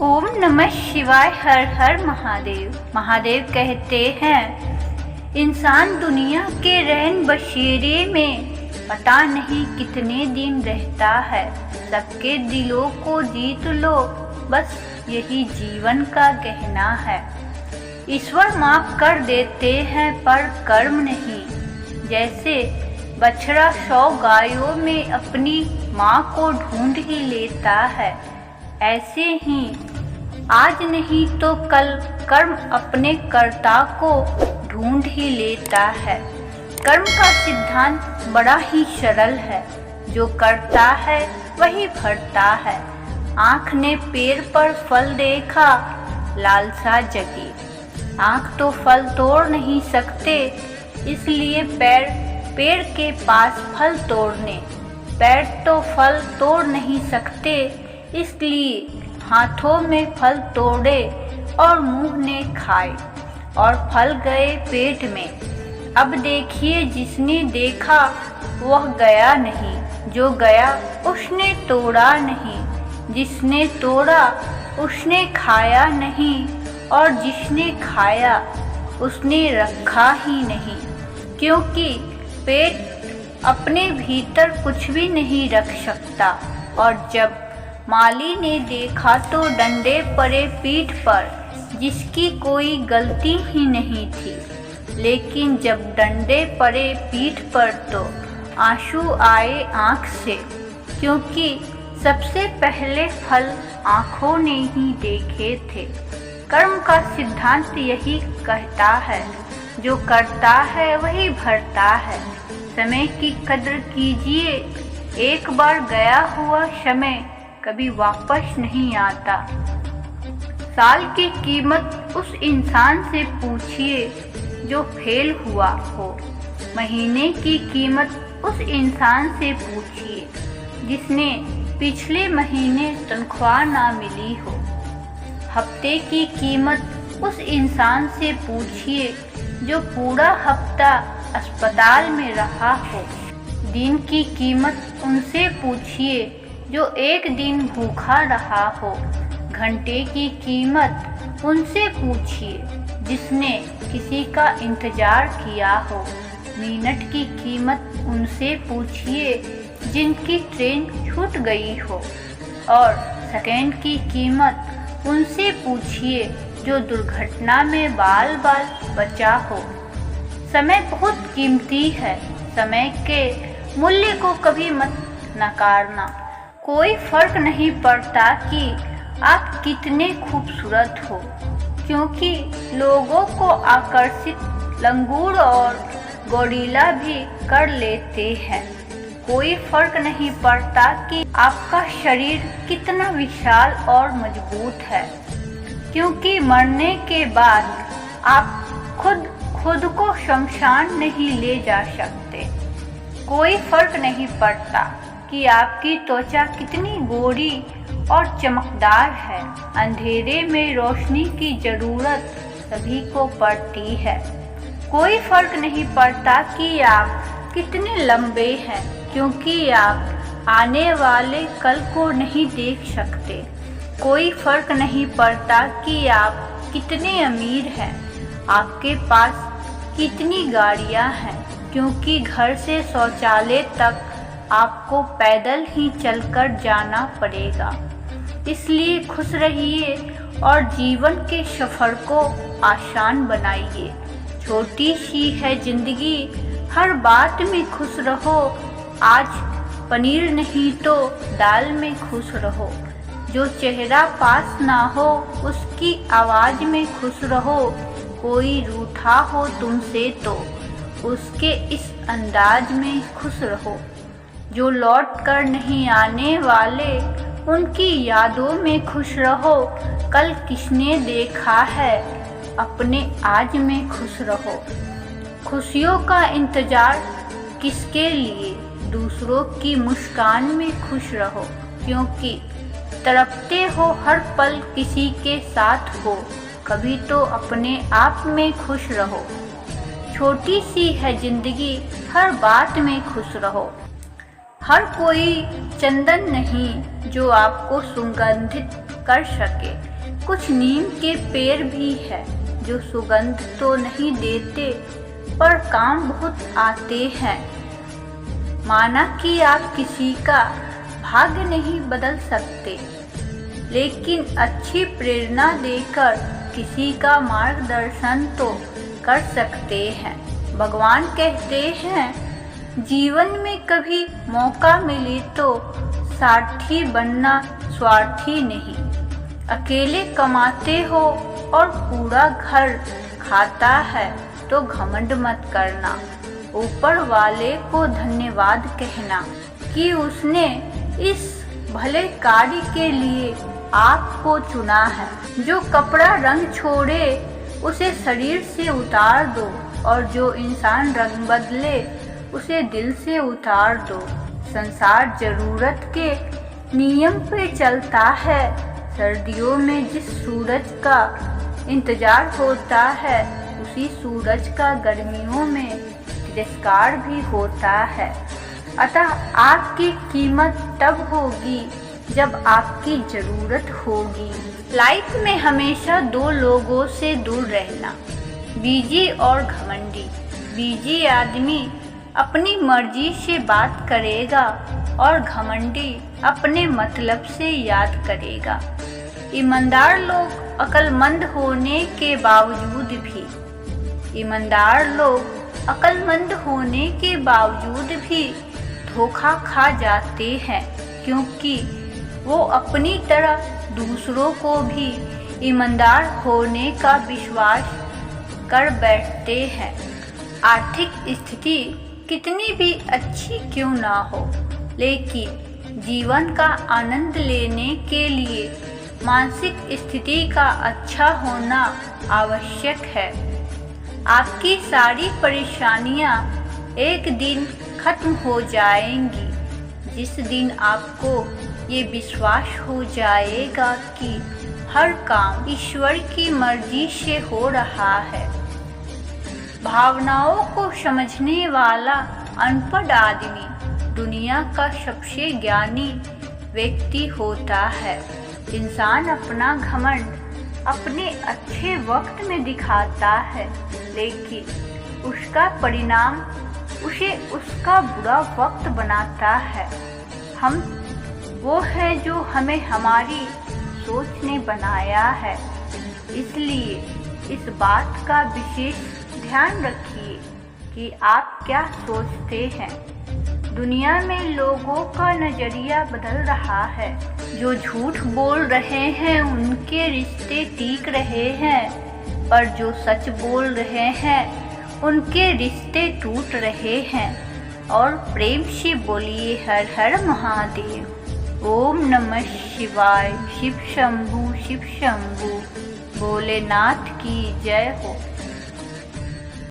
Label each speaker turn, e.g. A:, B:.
A: ओम नमः शिवाय। हर हर महादेव। महादेव कहते हैं इंसान दुनिया के रैन बसेरे में पता नहीं कितने दिन रहता है। सबके दिलों को जीत लो, बस यही जीवन का कहना है। ईश्वर माफ कर देते हैं पर कर्म नहीं। जैसे बछड़ा 100 गायों में अपनी माँ को ढूंढ ही लेता है, ऐसे ही आज नहीं तो कल कर्म अपने कर्ता को ढूंढ ही लेता है। कर्म का सिद्धांत बड़ा ही सरल है, जो करता है वही भरता है। आँख ने पेड़ पर फल देखा, लालसा जगी। आँख तो फल तोड़ नहीं सकते, इसलिए पेड़ के पास फल तोड़ने। पैर तो फल तोड़ नहीं सकते, इसलिए हाथों में फल तोड़े और मुंह ने खाए और फल गए पेट में। अब देखिए जिसने देखा वह गया नहीं, जो गया उसने तोड़ा नहीं। जिसने तोड़ा उसने खाया नहीं, और जिसने खाया उसने रखा ही नहीं। क्योंकि पेट अपने भीतर कुछ भी नहीं रख सकता। और जब माली ने देखा तो डंडे पड़े पीठ पर, जिसकी कोई गलती ही नहीं थी। लेकिन जब डंडे पड़े पीठ पर तो आंसू आए आँख से, क्योंकि सबसे पहले फल आँखों ने ही देखे थे। कर्म का सिद्धांत यही कहता है, जो करता है वही भरता है। समय की कद्र कीजिए, एक बार गया हुआ समय कभी वापस नहीं आता। साल की कीमत उस इंसान से पूछिए जो फेल हुआ हो। महीने की कीमत उस इंसान से पूछिए जिसने पिछले महीने तनख्वाह ना मिली हो। हफ्ते की कीमत उस इंसान से पूछिए जो पूरा हफ्ता अस्पताल में रहा हो। दिन की कीमत उनसे पूछिए जो एक दिन भूखा रहा हो। घंटे की कीमत उनसे पूछिए जिसने किसी का इंतजार किया हो। मिनट की कीमत उनसे पूछिए जिनकी ट्रेन छूट गई हो। और सेकंड की कीमत उनसे पूछिए जो दुर्घटना में बाल बाल बचा हो। समय बहुत कीमती है, समय के मूल्य को कभी मत नकारना। कोई फर्क नहीं पड़ता कि आप कितने खूबसूरत हो, क्योंकि लोगों को आकर्षित लंगूर और गोरिल्ला भी कर लेते हैं। कोई फर्क नहीं पड़ता कि आपका शरीर कितना विशाल और मजबूत है, क्योंकि मरने के बाद आप खुद को शमशान नहीं ले जा सकते। कोई फर्क नहीं पड़ता कि आपकी त्वचा कितनी गोरी और चमकदार है। अंधेरे में रोशनी की जरूरत सभी को पड़ती है। कोई फर्क नहीं पड़ता कि आप कितने लंबे हैं, क्योंकि आप आने वाले कल को नहीं देख सकते। कोई फर्क नहीं पड़ता कि आप कितने अमीर हैं, आपके पास कितनी गाड़ियां हैं, क्योंकि घर से शौचालय तक आपको पैदल ही चलकर जाना पड़ेगा। इसलिए खुश रहिए और जीवन के सफर को आसान बनाइए। छोटी सी है जिंदगी, हर बात में खुश रहो। आज पनीर नहीं तो दाल में खुश रहो। जो चेहरा पास ना हो उसकी आवाज़ में खुश रहो। कोई रूठा हो तुमसे तो उसके इस अंदाज में खुश रहो। जो लौट कर नहीं आने वाले उनकी यादों में खुश रहो। कल किसने देखा है, अपने आज में खुश रहो। खुशियों का इंतजार किसके लिए, दूसरों की मुस्कान में खुश रहो। क्योंकि तड़पते हो हर पल किसी के साथ हो, कभी तो अपने आप में खुश रहो। छोटी सी है जिंदगी, हर बात में खुश रहो। हर कोई चंदन नहीं जो आपको सुगंधित कर सके। कुछ नीम के पेड़ भी है जो सुगंध तो नहीं देते पर काम बहुत आते हैं। माना कि आप किसी का भाग्य नहीं बदल सकते, लेकिन अच्छी प्रेरणा देकर किसी का मार्गदर्शन तो कर सकते हैं। भगवान कहते हैं, जीवन में कभी मौका मिले तो सारथी बनना, स्वार्थी नहीं। अकेले कमाते हो और पूरा घर खाता है तो घमंड मत करना। ऊपर वाले को धन्यवाद कहना कि उसने इस भले कार्य के लिए आपको चुना है। जो कपड़ा रंग छोड़े उसे शरीर से उतार दो, और जो इंसान रंग बदले उसे दिल से उतार दो। संसार जरूरत के नियम पे चलता है। सर्दियों में जिस सूरज का इंतजार होता है, उसी सूरज का गर्मियों में तिरस्कार भी होता है। अतः आपकी कीमत तब होगी जब आपकी जरूरत होगी। लाइफ में हमेशा दो लोगों से दूर रहना, बीजी और घमंडी। बीजी आदमी अपनी मर्जी से बात करेगा और घमंडी अपने मतलब से याद करेगा। ईमानदार लोग अक्लमंद होने के बावजूद भी धोखा खा जाते हैं, क्योंकि वो अपनी तरह दूसरों को भी ईमानदार होने का विश्वास कर बैठते हैं। आर्थिक स्थिति कितनी भी अच्छी क्यों ना हो, लेकिन जीवन का आनंद लेने के लिए मानसिक स्थिति का अच्छा होना आवश्यक है। आपकी सारी परेशानियां एक दिन खत्म हो जाएंगी, जिस दिन आपको ये विश्वास हो जाएगा कि हर काम ईश्वर की मर्जी से हो रहा है। भावनाओं को समझने वाला अनपढ़ आदमी दुनिया का सबसे ज्ञानी व्यक्ति होता है। इंसान अपना घमंड अपने अच्छे वक्त में दिखाता है, लेकिन उसका परिणाम उसे उसका बुरा वक्त बनाता है। हम वो है जो हमें हमारी सोच ने बनाया है। इसलिए इस बात का विशेष ध्यान रखिए कि आप क्या सोचते हैं। दुनिया में लोगों का नज़रिया बदल रहा है। जो झूठ बोल रहे हैं उनके रिश्ते टिक रहे हैं, पर जो सच बोल रहे हैं उनके रिश्ते टूट रहे हैं। और प्रेम से बोलिए हर हर महादेव। ओम नमः शिवाय। शिव शंभू भोलेनाथ की जय हो।